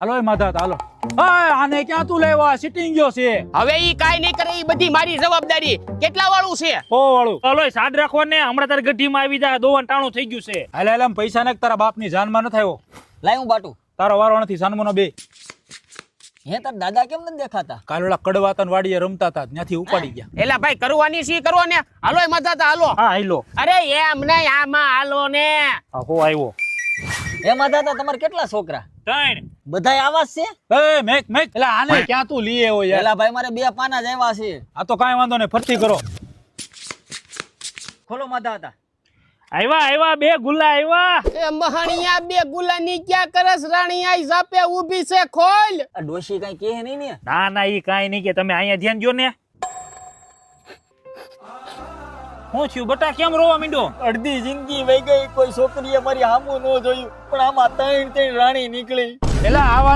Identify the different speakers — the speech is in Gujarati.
Speaker 1: હાલો એ માધા હાલો. આને ક્યાં તું લેવા સિટિંગ ગયો છે?
Speaker 2: હવે ઈ કાઈ નહીં કરે, ઈ બધી મારી જવાબદારી. કેટલા વાળું છે?
Speaker 1: 100 વાળું.
Speaker 3: ચાલો સાદ રાખો ને, હમણાં તારી ગઢીમાં આવી જાય, દોવાન ટાણું થઈ ગયું છે.
Speaker 1: હાલે હાલે પૈસા ને તારા બાપની જાનમાં ન થયો.
Speaker 4: લાય હું બાટું.
Speaker 1: તારો વારો નથી સાનમોનો બે.
Speaker 4: હે તાર દાદા કેમ નથી દેખાતા?
Speaker 1: કાલ ઓલા કડવાતન વાડીએ રમતા હતા ત્યાંથી ઉપાડી ગયા.
Speaker 2: એલા ભાઈ કરવાની સી કરો ને. હાલો એ મજાતા હાલો.
Speaker 3: હા હાલો.
Speaker 2: અરે એમ નહીં, આમાં હાલો ને.
Speaker 3: હો આવ્યો.
Speaker 4: એમાં દાદા તમારે કેટલા છોકરા?
Speaker 3: 3.
Speaker 4: બધાય આવાજ છે?
Speaker 1: એ મેક મેક એલા આને ક્યાં તું લઈ આવ્યો યાર?
Speaker 4: એલા ભાઈ મારે 2 પાના જ આવ્યા છે.
Speaker 1: આ તો કાંઈ વાંધો નહીં, ફરતી કરો.
Speaker 4: ખોલો માધા હતા.
Speaker 3: આવ્યા 2 ગુલ્લા આવ્યા.
Speaker 2: એ મહાણિયા 2 ગુલાની ક્યાં કરસ? રાણી આઈ ઝાપે ઊભી છે, ખોલ.
Speaker 4: આ ડોશી કઈ કહે નહીં ને?
Speaker 3: ના ઈ કાંઈ નહીં કે, તમે અહીંયા ધ્યાન દો ને. હું થયું બટા, કેમ રોવા માંડ્યો?
Speaker 4: અડધી જિંદગી વહી ગઈ, કોઈ છોકરીએ મારી હામું ન જોયું, પણ આમાં 3 રાણી નીકળી.
Speaker 1: એલા આવા